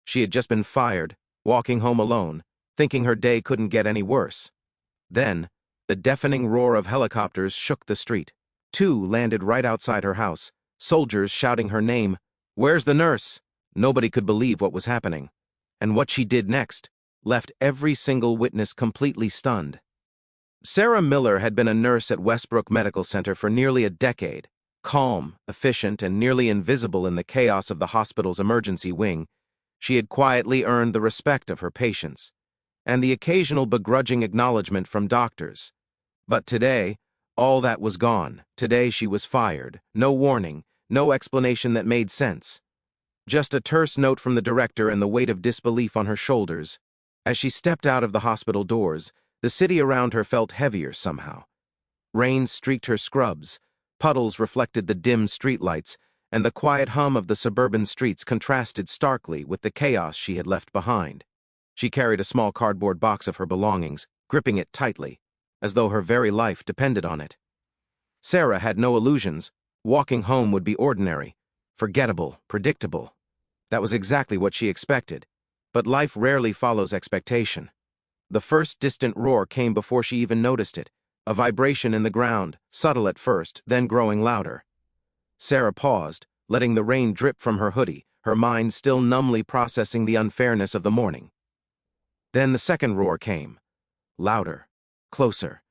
She had just been fired, walking home alone, thinking her day couldn't get any worse. Then, the deafening roar of helicopters shook the street. Two landed right outside her house, soldiers shouting her name. "Where's the nurse?" Nobody could believe what was happening. And what she did next left every single witness completely stunned. Sarah Miller had been a nurse at Westbrook Medical Center for nearly a decade. Calm, efficient, and nearly invisible in the chaos of the hospital's emergency wing, she had quietly earned the respect of her patients and the occasional begrudging acknowledgement from doctors. But today, all that was gone. Today she was fired. No warning, no explanation that made sense. Just a terse note from the director and the weight of disbelief on her shoulders. As she stepped out of the hospital doors, the city around her felt heavier somehow. Rain streaked her scrubs, puddles reflected the dim streetlights, and the quiet hum of the suburban streets contrasted starkly with the chaos she had left behind. She carried a small cardboard box of her belongings, gripping it tightly, as though her very life depended on it. Sarah had no illusions. Walking home would be ordinary, forgettable, predictable. That was exactly what she expected. But life rarely follows expectation. The first distant roar came before she even noticed it, a vibration in the ground, subtle at first, then growing louder. Sarah paused, letting the rain drip from her hoodie, her mind still numbly processing the unfairness of the morning. Then the second roar came. Louder. Closer.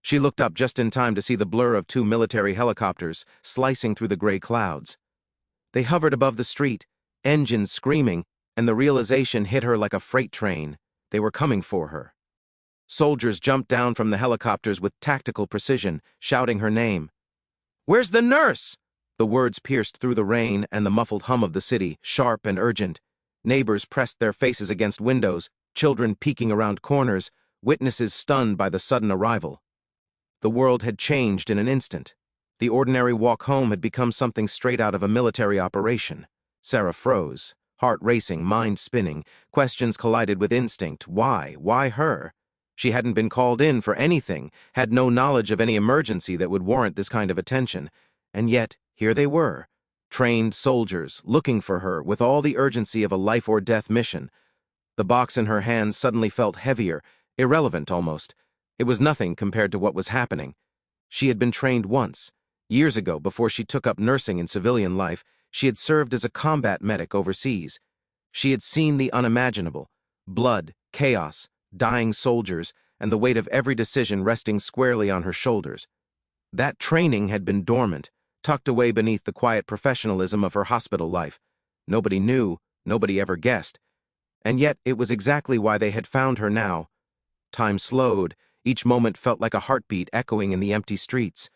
She looked up just in time to see the blur of two military helicopters slicing through the gray clouds. They hovered above the street, engines screaming, and the realization hit her like a freight train. They were coming for her. Soldiers jumped down from the helicopters with tactical precision, shouting her name. "Where's the nurse?" The words pierced through the rain and the muffled hum of the city, sharp and urgent. Neighbors pressed their faces against windows, children peeking around corners, witnesses stunned by the sudden arrival. The world had changed in an instant. The ordinary walk home had become something straight out of a military operation. Sarah froze, heart racing, mind spinning. Questions collided with instinct. Why? Why her? She hadn't been called in for anything, had no knowledge of any emergency that would warrant this kind of attention. And yet, here they were, trained soldiers, looking for her with all the urgency of a life-or-death mission. The box in her hands suddenly felt heavier, irrelevant almost. It was nothing compared to what was happening. She had been trained once. Years ago, before she took up nursing in civilian life, she had served as a combat medic overseas. She had seen the unimaginable: blood, chaos, dying soldiers, and the weight of every decision resting squarely on her shoulders. That training had been dormant, tucked away beneath the quiet professionalism of her hospital life. Nobody knew, nobody ever guessed. And yet it was exactly why they had found her now. Time slowed. Each moment felt like a heartbeat echoing in the empty streets.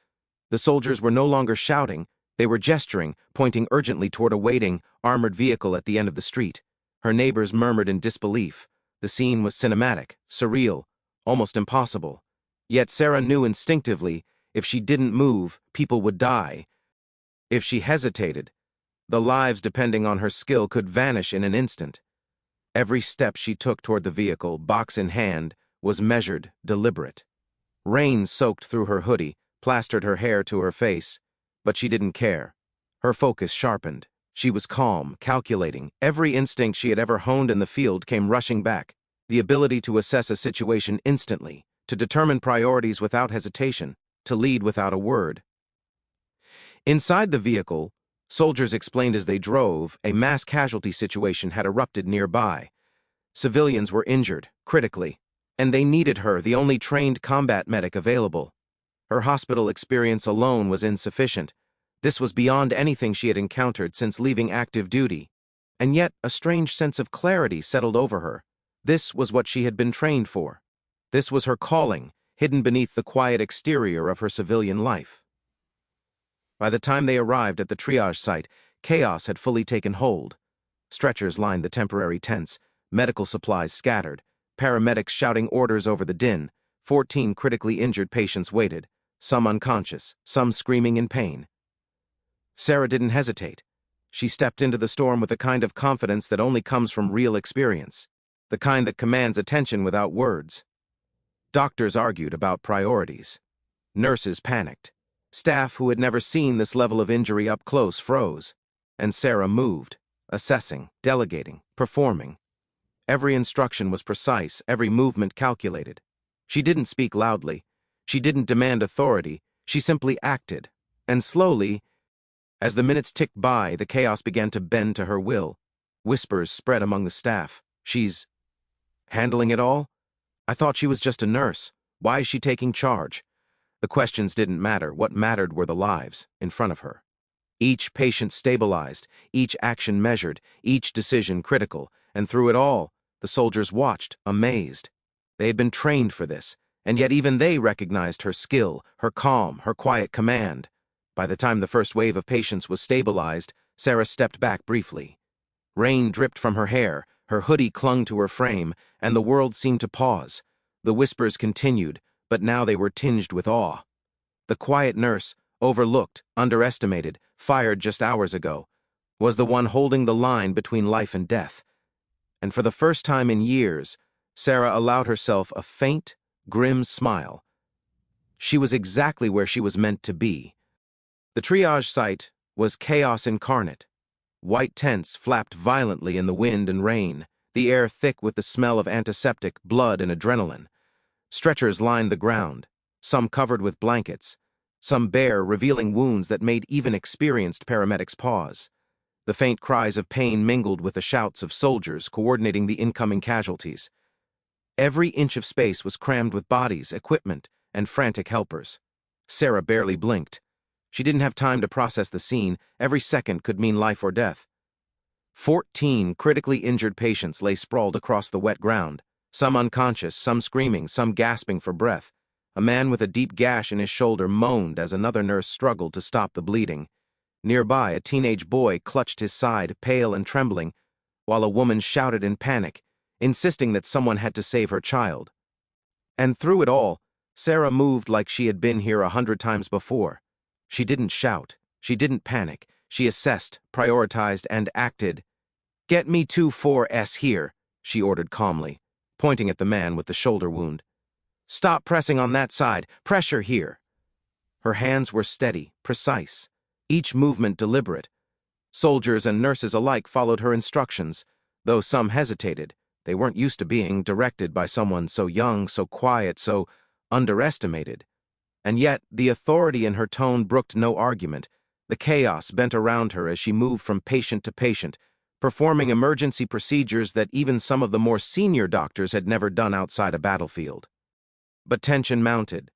The soldiers were no longer shouting. They were gesturing, pointing urgently toward a waiting, armored vehicle at the end of the street. Her neighbors murmured in disbelief. The scene was cinematic, surreal, almost impossible. Yet Sarah knew instinctively, if she didn't move, people would die. If she hesitated, the lives depending on her skill could vanish in an instant. Every step she took toward the vehicle, box in hand, was measured, deliberate. Rain soaked through her hoodie, plastered her hair to her face, but she didn't care. Her focus sharpened. She was calm, calculating. Every instinct she had ever honed in the field came rushing back. The ability to assess a situation instantly, to determine priorities without hesitation, to lead without a word. Inside the vehicle, soldiers explained as they drove, a mass casualty situation had erupted nearby. Civilians were injured, critically, and they needed her, the only trained combat medic available. Her hospital experience alone was insufficient. This was beyond anything she had encountered since leaving active duty. And yet, a strange sense of clarity settled over her. This was what she had been trained for. This was her calling, hidden beneath the quiet exterior of her civilian life. By the time they arrived at the triage site, chaos had fully taken hold. Stretchers lined the temporary tents, medical supplies scattered, paramedics shouting orders over the din. 14 critically injured patients waited, some unconscious, some screaming in pain. Sarah didn't hesitate. She stepped into the storm with the kind of confidence that only comes from real experience, the kind that commands attention without words. Doctors argued about priorities. Nurses panicked. Staff who had never seen this level of injury up close froze. And Sarah moved. assessing, delegating, performing. Every instruction was precise, every movement calculated. She didn't speak loudly. She didn't demand authority. She simply acted. And slowly, as the minutes ticked by, the chaos began to bend to her will. Whispers spread among the staff. She's handling it all? I thought she was just a nurse. Why is she taking charge? The questions didn't matter. What mattered were the lives in front of her. Each patient stabilized, each action measured, each decision critical, and through it all, the soldiers watched, amazed. They had been trained for this, and yet even they recognized her skill, her calm, her quiet command. By the time the first wave of patients was stabilized, Sarah stepped back briefly. Rain dripped from her hair, her hoodie clung to her frame, and the world seemed to pause. The whispers continued, but now they were tinged with awe. The quiet nurse, overlooked, underestimated, fired just hours ago, was the one holding the line between life and death. And for the first time in years, Sarah allowed herself a faint, grim smile. She was exactly where she was meant to be. The triage site was chaos incarnate. White tents flapped violently in the wind and rain, the air thick with the smell of antiseptic, blood, and adrenaline. Stretchers lined the ground, some covered with blankets, some bare, revealing wounds that made even experienced paramedics pause. The faint cries of pain mingled with the shouts of soldiers coordinating the incoming casualties. Every inch of space was crammed with bodies, equipment, and frantic helpers. Sarah barely blinked. She didn't have time to process the scene. Every second could mean life or death. 14 critically injured patients lay sprawled across the wet ground, some unconscious, some screaming, some gasping for breath. A man with a deep gash in his shoulder moaned as another nurse struggled to stop the bleeding. Nearby, a teenage boy clutched his side, pale and trembling, while a woman shouted in panic, insisting that someone had to save her child. And through it all, Sarah moved like she had been here 100 times before. She didn't shout. She didn't panic. She assessed, prioritized, and acted. "Get me 2-4S here," she ordered calmly, pointing at the man with the shoulder wound. "Stop pressing on that side. Pressure here." Her hands were steady, precise, each movement deliberate. Soldiers and nurses alike followed her instructions, though some hesitated. They weren't used to being directed by someone so young, so quiet, so underestimated. And yet, the authority in her tone brooked no argument. The chaos bent around her as she moved from patient to patient, performing emergency procedures that even some of the more senior doctors had never done outside a battlefield. But tension mounted.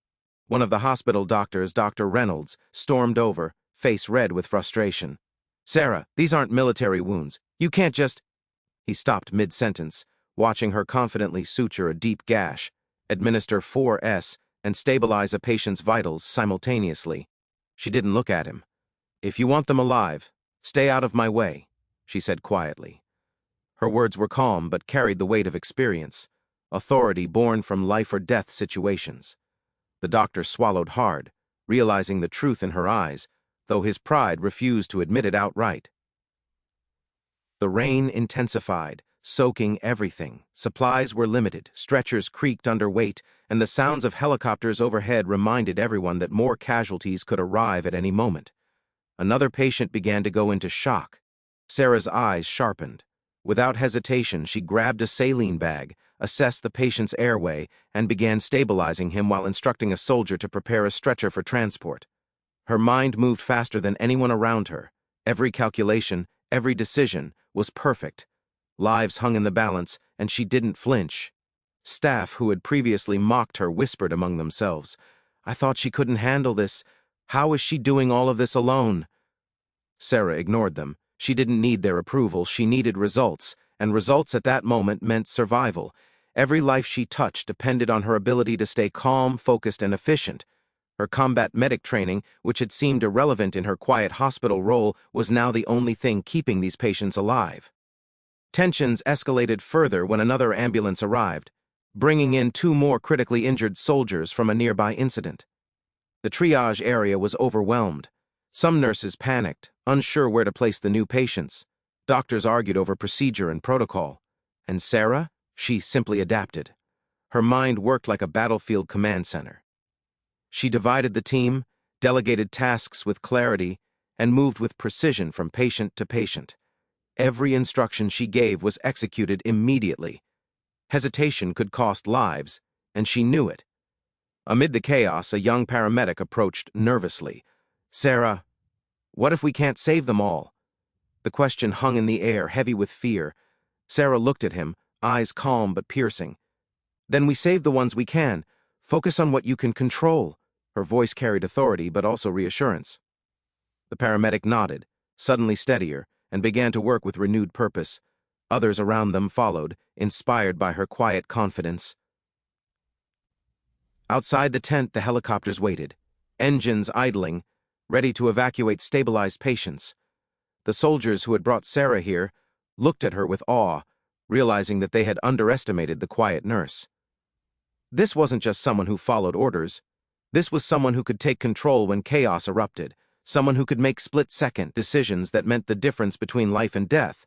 One of the hospital doctors, Dr. Reynolds, stormed over, face red with frustration. "Sarah, these aren't military wounds. You can't just—" He stopped mid-sentence, watching her confidently suture a deep gash, administer 4S, and stabilize a patient's vitals simultaneously. She didn't look at him. "If you want them alive, stay out of my way," she said quietly. Her words were calm but carried the weight of experience, authority born from life-or-death situations. The doctor swallowed hard, realizing the truth in her eyes, though his pride refused to admit it outright. The rain intensified, soaking everything. Supplies were limited, stretchers creaked under weight, and the sounds of helicopters overhead reminded everyone that more casualties could arrive at any moment. Another patient began to go into shock. Sarah's eyes sharpened. Without hesitation, she grabbed a saline bag, assessed the patient's airway, and began stabilizing him while instructing a soldier to prepare a stretcher for transport. Her mind moved faster than anyone around her. Every calculation, every decision was perfect. Lives hung in the balance, and she didn't flinch. Staff who had previously mocked her whispered among themselves, "I thought she couldn't handle this. How is she doing all of this alone?" Sarah ignored them. She didn't need their approval. She needed results, and results at that moment meant survival. Every life she touched depended on her ability to stay calm, focused, and efficient. Her combat medic training, which had seemed irrelevant in her quiet hospital role, was now the only thing keeping these patients alive. Tensions escalated further when another ambulance arrived, bringing in 2 more critically injured soldiers from a nearby incident. The triage area was overwhelmed. Some nurses panicked, unsure where to place the new patients. Doctors argued over procedure and protocol. And Sarah? She simply adapted. Her mind worked like a battlefield command center. She divided the team, delegated tasks with clarity, and moved with precision from patient to patient. Every instruction she gave was executed immediately. Hesitation could cost lives, and she knew it. Amid the chaos, a young paramedic approached nervously. "Sarah, what if we can't save them all?" The question hung in the air, heavy with fear. Sarah looked at him, eyes calm but piercing. "Then we save the ones we can. Focus on what you can control." Her voice carried authority but also reassurance. The paramedic nodded, suddenly steadier, and began to work with renewed purpose. Others around them followed, inspired by her quiet confidence. Outside the tent, the helicopters waited, engines idling, ready to evacuate stabilized patients. The soldiers who had brought Sarah here looked at her with awe, realizing that they had underestimated the quiet nurse. This wasn't just someone who followed orders. This was someone who could take control when chaos erupted, someone who could make split-second decisions that meant the difference between life and death.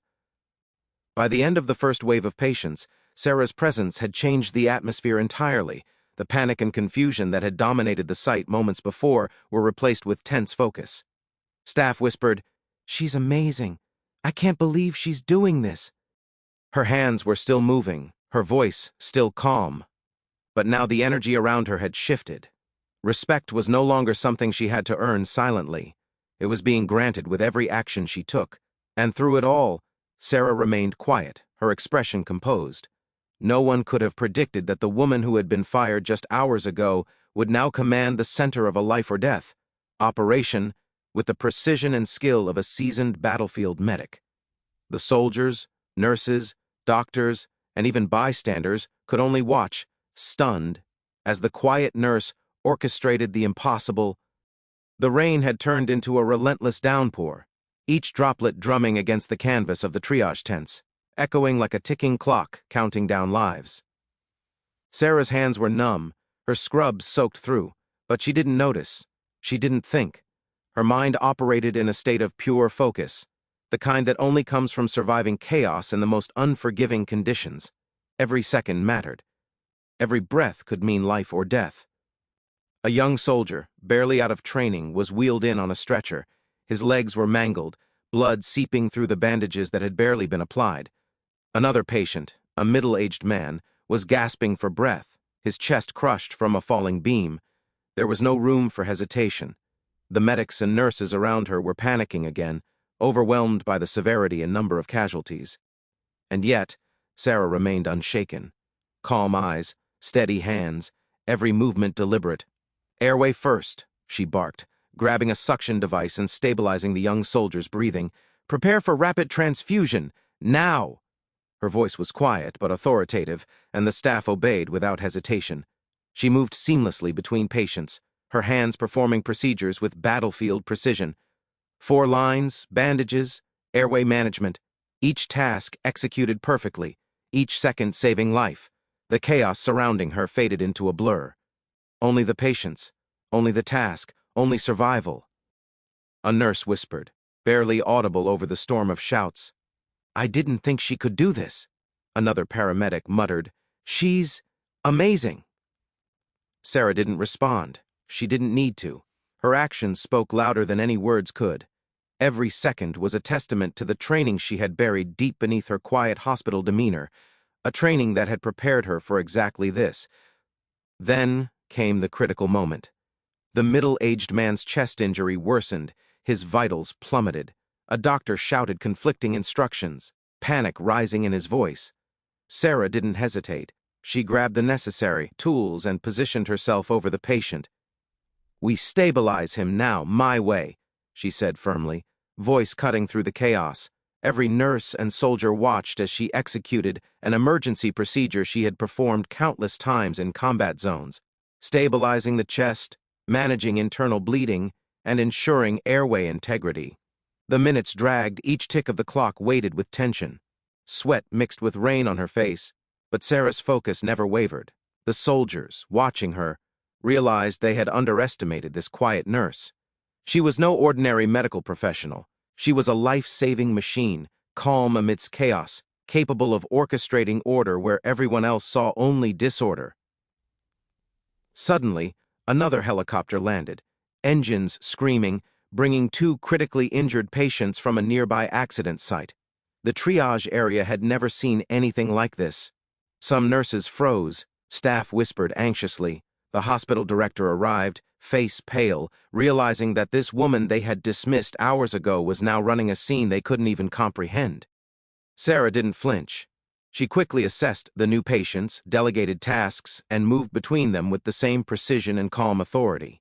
By the end of the first wave of patients, Sarah's presence had changed the atmosphere entirely. The panic and confusion that had dominated the site moments before were replaced with tense focus. Staff whispered, "She's amazing. I can't believe she's doing this." Her hands were still moving, her voice still calm. But now the energy around her had shifted. Respect was no longer something she had to earn silently. It was being granted with every action she took. And through it all, Sarah remained quiet, her expression composed. No one could have predicted that the woman who had been fired just hours ago would now command the center of a life or death operation with the precision and skill of a seasoned battlefield medic. The soldiers, nurses, doctors, and even bystanders could only watch, stunned, as the quiet nurse orchestrated the impossible. The rain had turned into a relentless downpour, each droplet drumming against the canvas of the triage tents, echoing like a ticking clock counting down lives. Sarah's hands were numb, her scrubs soaked through, but she didn't notice. She didn't think. Her mind operated in a state of pure focus, the kind that only comes from surviving chaos in the most unforgiving conditions. Every second mattered. Every breath could mean life or death. A young soldier, barely out of training, was wheeled in on a stretcher. His legs were mangled, blood seeping through the bandages that had barely been applied. Another patient, a middle-aged man, was gasping for breath, his chest crushed from a falling beam. There was no room for hesitation. The medics and nurses around her were panicking again, overwhelmed by the severity and number of casualties. And yet, Sarah remained unshaken. Calm eyes, steady hands, every movement deliberate. "Airway first," she barked, grabbing a suction device and stabilizing the young soldier's breathing. "Prepare for rapid transfusion, now!" Her voice was quiet but authoritative, and the staff obeyed without hesitation. She moved seamlessly between patients, her hands performing procedures with battlefield precision. 4 lines, bandages, airway management, each task executed perfectly, each second saving life. The chaos surrounding her faded into a blur. Only the patients, only the task, only survival. A nurse whispered, barely audible over the storm of shouts. "I didn't think she could do this." Another paramedic muttered, "She's amazing." Sarah didn't respond. She didn't need to. Her actions spoke louder than any words could. Every second was a testament to the training she had buried deep beneath her quiet hospital demeanor, a training that had prepared her for exactly this. Then came the critical moment. The middle-aged man's chest injury worsened, his vitals plummeted. A doctor shouted conflicting instructions, panic rising in his voice. Sarah didn't hesitate. She grabbed the necessary tools and positioned herself over the patient. "We stabilize him now, my way," she said firmly, voice cutting through the chaos. Every nurse and soldier watched as she executed an emergency procedure she had performed countless times in combat zones, stabilizing the chest, managing internal bleeding, and ensuring airway integrity. The minutes dragged, each tick of the clock weighted with tension. Sweat mixed with rain on her face, but Sarah's focus never wavered. The soldiers, watching her, realized they had underestimated this quiet nurse. She was no ordinary medical professional. She was a life-saving machine, calm amidst chaos, capable of orchestrating order where everyone else saw only disorder. Suddenly, another helicopter landed, engines screaming, bringing 2 critically injured patients from a nearby accident site. The triage area had never seen anything like this. Some nurses froze, staff whispered anxiously. The hospital director arrived, face pale, realizing that this woman they had dismissed hours ago was now running a scene they couldn't even comprehend. Sarah didn't flinch. She quickly assessed the new patients, delegated tasks, and moved between them with the same precision and calm authority.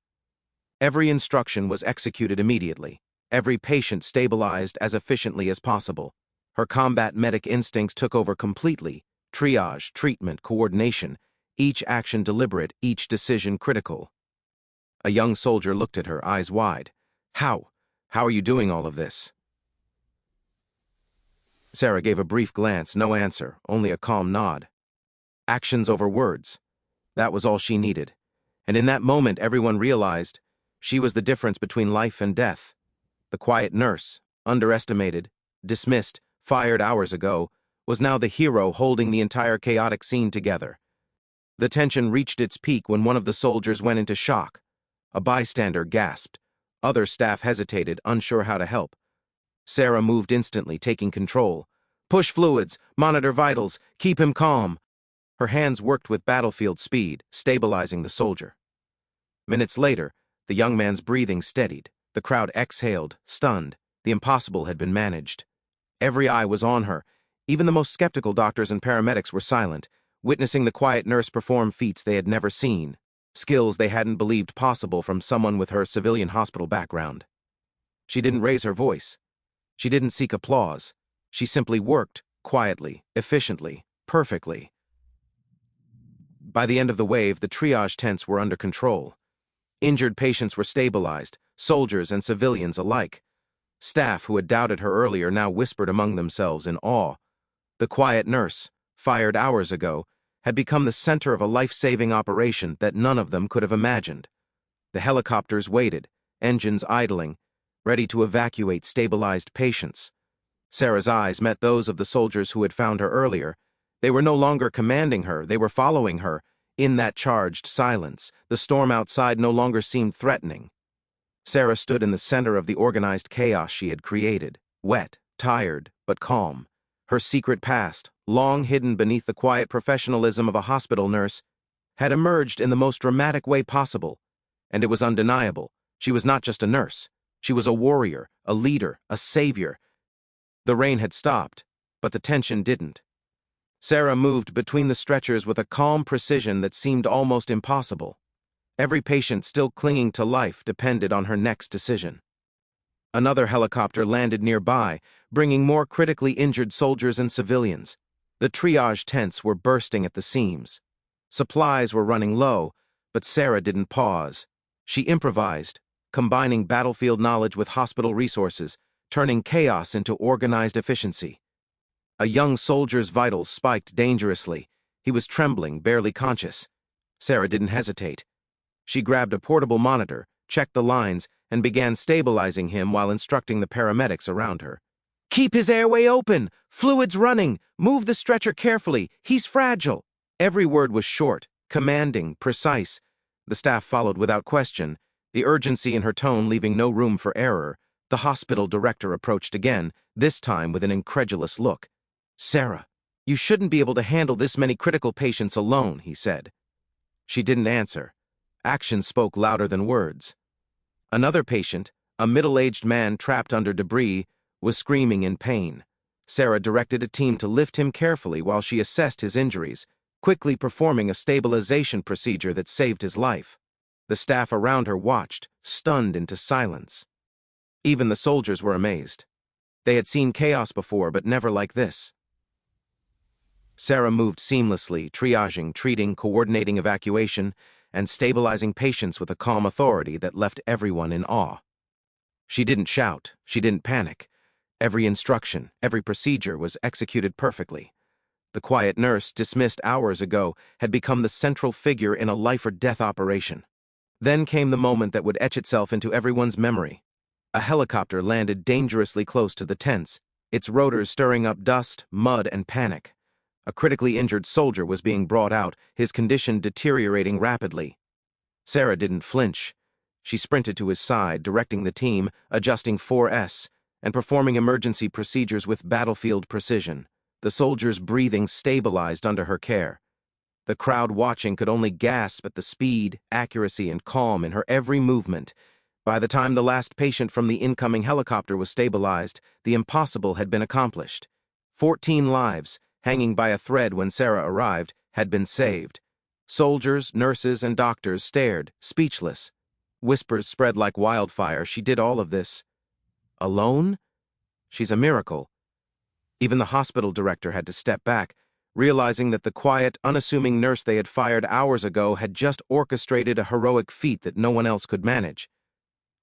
Every instruction was executed immediately, every patient stabilized as efficiently as possible. Her combat medic instincts took over completely: triage, treatment, coordination, each action deliberate, each decision critical. A young soldier looked at her, eyes wide. How are you doing all of this?" Sarah gave a brief glance, no answer, only a calm nod. Actions over words. That was all she needed. And in that moment, everyone realized she was the difference between life and death. The quiet nurse, underestimated, dismissed, fired hours ago, was now the hero holding the entire chaotic scene together. The tension reached its peak when one of the soldiers went into shock. A bystander gasped. Other staff hesitated, unsure how to help. Sarah moved instantly, taking control. "Push fluids, monitor vitals, keep him calm." Her hands worked with battlefield speed, stabilizing the soldier. Minutes later, the young man's breathing steadied. The crowd exhaled, stunned. The impossible had been managed. Every eye was on her. Even the most skeptical doctors and paramedics were silent, witnessing the quiet nurse perform feats they had never seen, skills they hadn't believed possible from someone with her civilian hospital background. She didn't raise her voice. She didn't seek applause. She simply worked, quietly, efficiently, perfectly. By the end of the wave, the triage tents were under control. Injured patients were stabilized, soldiers and civilians alike. Staff who had doubted her earlier now whispered among themselves in awe. The quiet nurse, fired hours ago, had become the center of a life-saving operation that none of them could have imagined. The helicopters waited, engines idling, ready to evacuate stabilized patients. Sarah's eyes met those of the soldiers who had found her earlier. They were no longer commanding her, they were following her. In that charged silence, the storm outside no longer seemed threatening. Sarah stood in the center of the organized chaos she had created, wet, tired, but calm. Her secret past, long hidden beneath the quiet professionalism of a hospital nurse, had emerged in the most dramatic way possible. And it was undeniable. She was not just a nurse. She was a warrior, a leader, a savior. The rain had stopped, but the tension didn't. Sarah moved between the stretchers with a calm precision that seemed almost impossible. Every patient still clinging to life depended on her next decision. Another helicopter landed nearby, bringing more critically injured soldiers and civilians. The triage tents were bursting at the seams. Supplies were running low, but Sarah didn't pause. She improvised, combining battlefield knowledge with hospital resources, turning chaos into organized efficiency. A young soldier's vitals spiked dangerously. He was trembling, barely conscious. Sarah didn't hesitate. She grabbed a portable monitor, checked the lines, and began stabilizing him while instructing the paramedics around her. "Keep his airway open! Fluids running! Move the stretcher carefully! He's fragile!" Every word was short, commanding, precise. The staff followed without question, the urgency in her tone leaving no room for error. The hospital director approached again, this time with an incredulous look. "Sarah, you shouldn't be able to handle this many critical patients alone," he said. She didn't answer. Action spoke louder than words. Another patient, a middle-aged man trapped under debris, was screaming in pain. Sarah directed a team to lift him carefully while she assessed his injuries, quickly performing a stabilization procedure that saved his life. The staff around her watched, stunned into silence. Even the soldiers were amazed. They had seen chaos before, but never like this. Sarah moved seamlessly, triaging, treating, coordinating evacuation, and stabilizing patients with a calm authority that left everyone in awe. She didn't shout, she didn't panic. Every instruction, every procedure was executed perfectly. The quiet nurse, dismissed hours ago, had become the central figure in a life-or-death operation. Then came the moment that would etch itself into everyone's memory. A helicopter landed dangerously close to the tents, its rotors stirring up dust, mud, and panic. A critically injured soldier was being brought out, his condition deteriorating rapidly. Sarah didn't flinch. She sprinted to his side, directing the team, adjusting 4S, and performing emergency procedures with battlefield precision. The soldiers' breathing stabilized under her care. The crowd watching could only gasp at the speed, accuracy, and calm in her every movement. By the time the last patient from the incoming helicopter was stabilized, the impossible had been accomplished. 14 lives, hanging by a thread when Sarah arrived, had been saved. Soldiers, nurses, and doctors stared, speechless. Whispers spread like wildfire. She did all of this alone? She's a miracle. Even the hospital director had to step back, realizing that the quiet, unassuming nurse they had fired hours ago had just orchestrated a heroic feat that no one else could manage.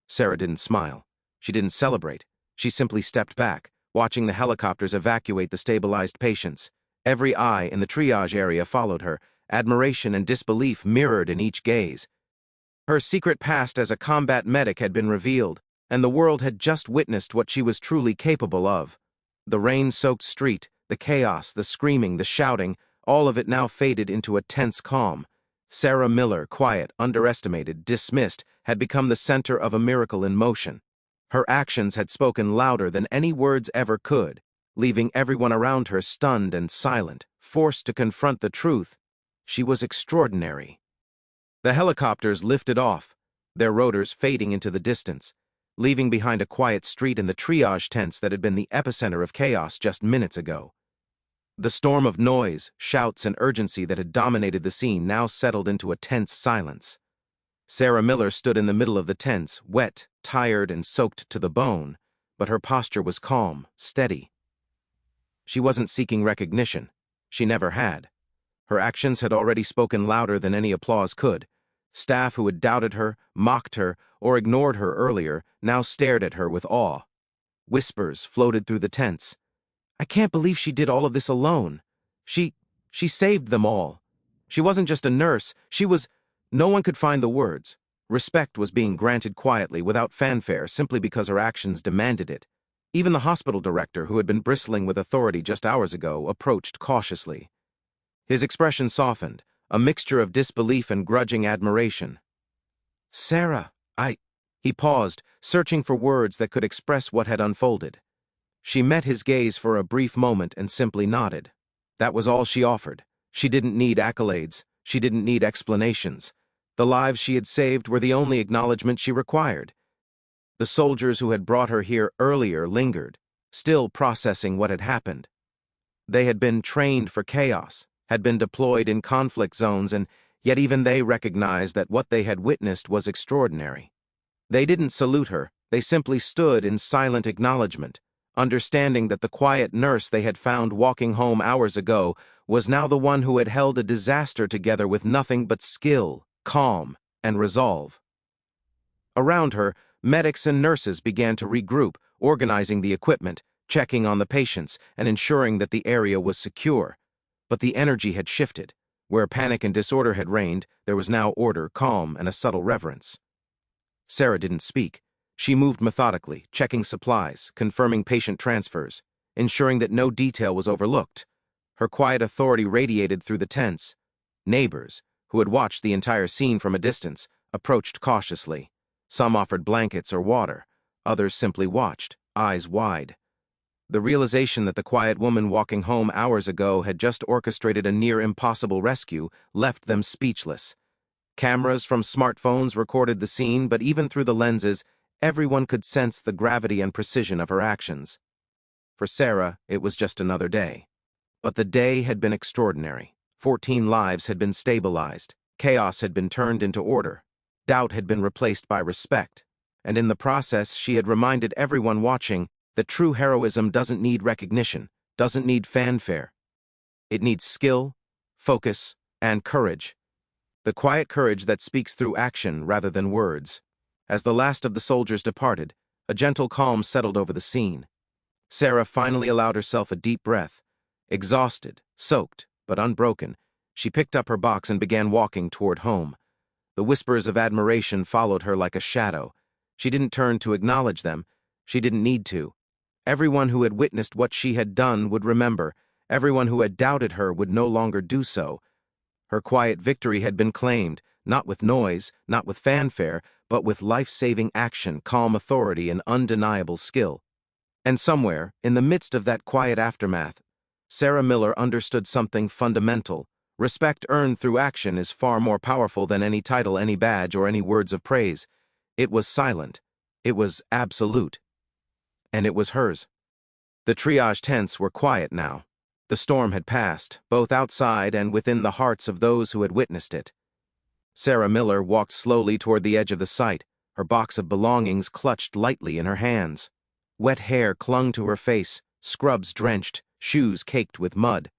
Sarah didn't smile. She didn't celebrate. She simply stepped back, watching the helicopters evacuate the stabilized patients. Every eye in the triage area followed her, admiration and disbelief mirrored in each gaze. Her secret past as a combat medic had been revealed, and the world had just witnessed what she was truly capable of. The rain-soaked street, the chaos, the screaming, the shouting, all of it now faded into a tense calm. Sarah Miller, quiet, underestimated, dismissed, had become the center of a miracle in motion. Her actions had spoken louder than any words ever could, leaving everyone around her stunned and silent, forced to confront the truth. She was extraordinary. The helicopters lifted off, their rotors fading into the distance, leaving behind a quiet street and the triage tents that had been the epicenter of chaos just minutes ago. The storm of noise, shouts, and urgency that had dominated the scene now settled into a tense silence. Sarah Miller stood in the middle of the tents, wet, tired, and soaked to the bone, but her posture was calm, steady. She wasn't seeking recognition. She never had. Her actions had already spoken louder than any applause could. Staff who had doubted her, mocked her, or ignored her earlier now stared at her with awe. Whispers floated through the tents. "I can't believe she did all of this alone. She saved them all. She wasn't just a nurse, she was—" No one could find the words. Respect was being granted quietly, without fanfare, simply because her actions demanded it. Even the hospital director, who had been bristling with authority just hours ago, approached cautiously. His expression softened, a mixture of disbelief and grudging admiration. "Sarah, He paused, searching for words that could express what had unfolded. She met his gaze for a brief moment and simply nodded. That was all she offered. She didn't need accolades. She didn't need explanations. The lives she had saved were the only acknowledgement she required. The soldiers who had brought her here earlier lingered, still processing what had happened. They had been trained for chaos, had been deployed in conflict zones, and yet even they recognized that what they had witnessed was extraordinary. They didn't salute her, they simply stood in silent acknowledgement, understanding that the quiet nurse they had found walking home hours ago was now the one who had held a disaster together with nothing but skill, calm, and resolve. Around her, medics and nurses began to regroup, organizing the equipment, checking on the patients, and ensuring that the area was secure. But the energy had shifted. Where panic and disorder had reigned, there was now order, calm, and a subtle reverence. Sarah didn't speak. She moved methodically, checking supplies, confirming patient transfers, ensuring that no detail was overlooked. Her quiet authority radiated through the tents. Neighbors, who had watched the entire scene from a distance, approached cautiously. Some offered blankets or water. Others simply watched, eyes wide. The realization that the quiet woman walking home hours ago had just orchestrated a near-impossible rescue left them speechless. Cameras from smartphones recorded the scene, but even through the lenses, everyone could sense the gravity and precision of her actions. For Sarah, it was just another day. But the day had been extraordinary. 14 lives had been stabilized. Chaos had been turned into order. Doubt had been replaced by respect. And in the process, she had reminded everyone watching that true heroism doesn't need recognition, doesn't need fanfare. It needs skill, focus, and courage. The quiet courage that speaks through action rather than words. As the last of the soldiers departed, a gentle calm settled over the scene. Sarah finally allowed herself a deep breath. Exhausted, soaked, but unbroken, she picked up her box and began walking toward home. The whispers of admiration followed her like a shadow. She didn't turn to acknowledge them. She didn't need to. Everyone who had witnessed what she had done would remember. Everyone who had doubted her would no longer do so. Her quiet victory had been claimed, not with noise, not with fanfare, but with life-saving action, calm authority, and undeniable skill. And somewhere, in the midst of that quiet aftermath, Sarah Miller understood something fundamental. Respect earned through action is far more powerful than any title, any badge, or any words of praise. It was silent. It was absolute. And it was hers. The triage tents were quiet now. The storm had passed, both outside and within the hearts of those who had witnessed it. Sarah Miller walked slowly toward the edge of the site, her box of belongings clutched lightly in her hands. Wet hair clung to her face, scrubs drenched, shoes caked with mud.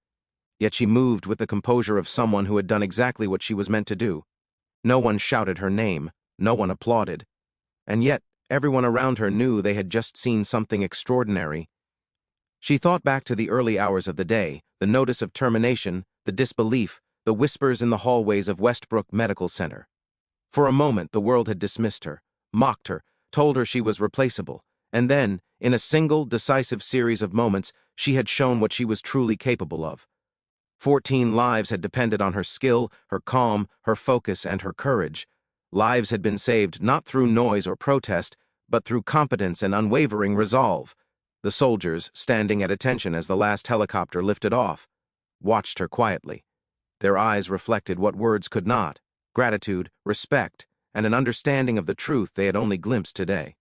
Yet she moved with the composure of someone who had done exactly what she was meant to do. No one shouted her name, no one applauded. And yet, everyone around her knew they had just seen something extraordinary. She thought back to the early hours of the day, the notice of termination, the disbelief, the whispers in the hallways of Westbrook Medical Center. For a moment, the world had dismissed her, mocked her, told her she was replaceable, and then, in a single, decisive series of moments, she had shown what she was truly capable of. 14 lives had depended on her skill, her calm, her focus, and her courage. Lives had been saved not through noise or protest, but through competence and unwavering resolve. The soldiers, standing at attention as the last helicopter lifted off, watched her quietly. Their eyes reflected what words could not: gratitude, respect, and an understanding of the truth they had only glimpsed today.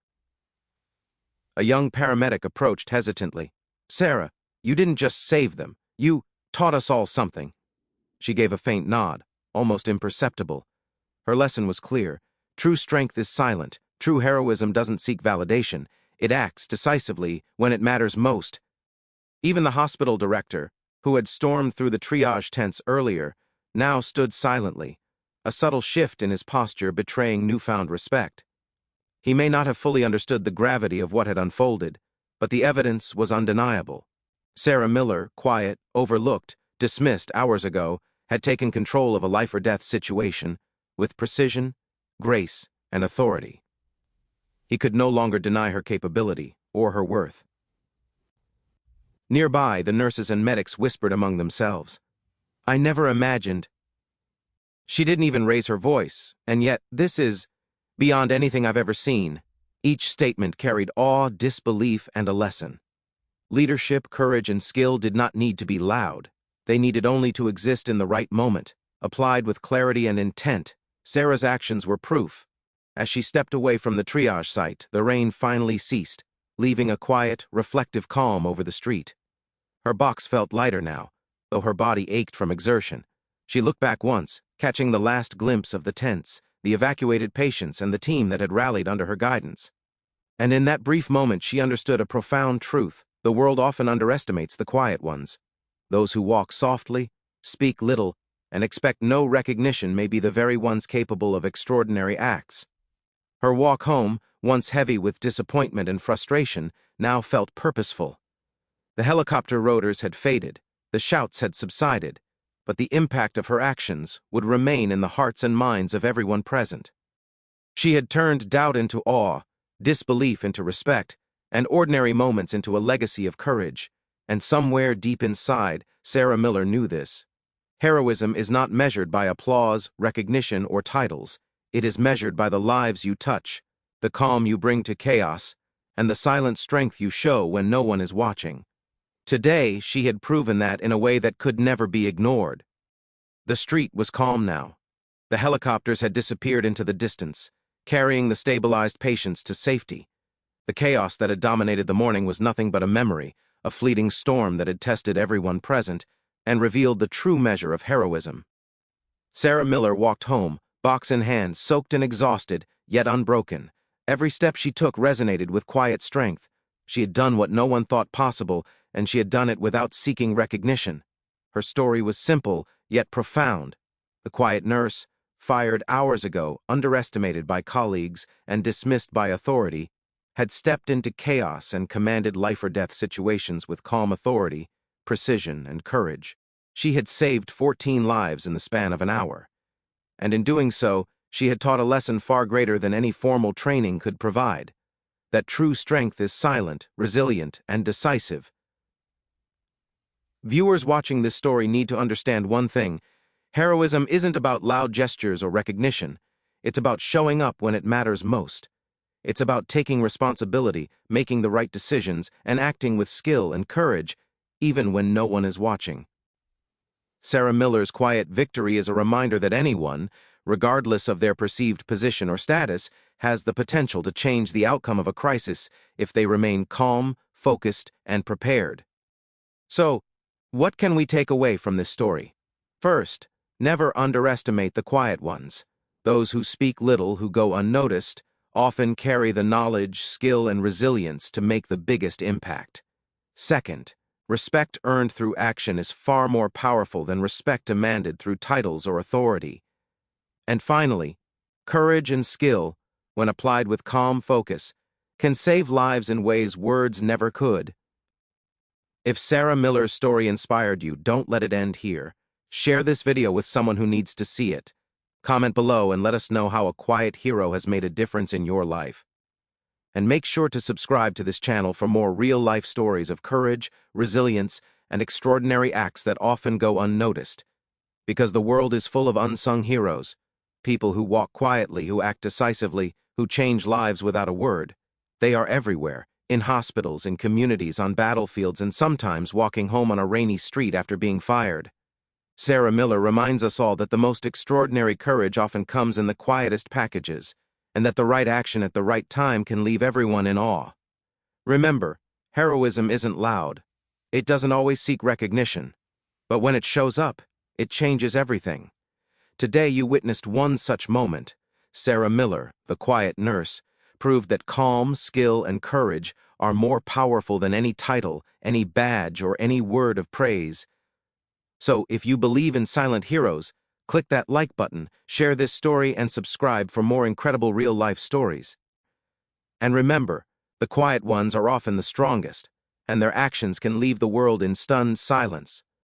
A young paramedic approached hesitantly. "Sarah, you didn't just save them. You taught us all something." She gave a faint nod, almost imperceptible. Her lesson was clear. True strength is silent. True heroism doesn't seek validation. It acts decisively when it matters most. Even the hospital director, who had stormed through the triage tents earlier, now stood silently, a subtle shift in his posture betraying newfound respect. He may not have fully understood the gravity of what had unfolded, but the evidence was undeniable. Sarah Miller, quiet, overlooked, dismissed hours ago, had taken control of a life-or-death situation with precision, grace, and authority. He could no longer deny her capability or her worth. Nearby, the nurses and medics whispered among themselves. "I never imagined." She didn't even raise her voice, and yet this is beyond anything I've ever seen. Each statement carried awe, disbelief, and a lesson. Leadership, courage, and skill did not need to be loud. They needed only to exist in the right moment, applied with clarity and intent. Sarah's actions were proof. As she stepped away from the triage site, the rain finally ceased, leaving a quiet, reflective calm over the street. Her box felt lighter now, though her body ached from exertion. She looked back once, catching the last glimpse of the tents, the evacuated patients, and the team that had rallied under her guidance. And in that brief moment she understood a profound truth. The world often underestimates the quiet ones. Those who walk softly, speak little, and expect no recognition may be the very ones capable of extraordinary acts. Her walk home, once heavy with disappointment and frustration, now felt purposeful. The helicopter rotors had faded, the shouts had subsided, but the impact of her actions would remain in the hearts and minds of everyone present. She had turned doubt into awe, disbelief into respect, and ordinary moments into a legacy of courage, and somewhere deep inside, Sarah Miller knew this. Heroism is not measured by applause, recognition, or titles. It is measured by the lives you touch, the calm you bring to chaos, and the silent strength you show when no one is watching. Today, she had proven that in a way that could never be ignored. The street was calm now. The helicopters had disappeared into the distance, carrying the stabilized patients to safety. The chaos that had dominated the morning was nothing but a memory, a fleeting storm that had tested everyone present and revealed the true measure of heroism. Sarah Miller walked home, box in hand, soaked and exhausted, yet unbroken. Every step she took resonated with quiet strength. She had done what no one thought possible, and she had done it without seeking recognition. Her story was simple, yet profound. The quiet nurse, fired hours ago, underestimated by colleagues and dismissed by authority, had stepped into chaos and commanded life-or-death situations with calm authority, precision, and courage. She had saved 14 lives in the span of an hour. And in doing so, she had taught a lesson far greater than any formal training could provide: that true strength is silent, resilient, and decisive. Viewers watching this story need to understand one thing: heroism isn't about loud gestures or recognition. It's about showing up when it matters most. It's about taking responsibility, making the right decisions, and acting with skill and courage, even when no one is watching. Sarah Miller's quiet victory is a reminder that anyone, regardless of their perceived position or status, has the potential to change the outcome of a crisis if they remain calm, focused, and prepared. So, what can we take away from this story? First, never underestimate the quiet ones. Those who speak little, who go unnoticed, often carry the knowledge, skill, and resilience to make the biggest impact. Second, respect earned through action is far more powerful than respect demanded through titles or authority. And finally, courage and skill, when applied with calm focus, can save lives in ways words never could. If Sarah Miller's story inspired you, don't let it end here. Share this video with someone who needs to see it. Comment below and let us know how a quiet hero has made a difference in your life. And make sure to subscribe to this channel for more real-life stories of courage, resilience, and extraordinary acts that often go unnoticed. Because the world is full of unsung heroes, people who walk quietly, who act decisively, who change lives without a word. They are everywhere, in hospitals, in communities, on battlefields, and sometimes walking home on a rainy street after being fired. Sarah Miller reminds us all that the most extraordinary courage often comes in the quietest packages, and that the right action at the right time can leave everyone in awe. Remember, heroism isn't loud. It doesn't always seek recognition. But when it shows up, it changes everything. Today you witnessed one such moment. Sarah Miller, the quiet nurse, proved that calm, skill, and courage are more powerful than any title, any badge, or any word of praise. So, if you believe in silent heroes, click that like button, share this story, and subscribe for more incredible real-life stories. And remember, the quiet ones are often the strongest, and their actions can leave the world in stunned silence.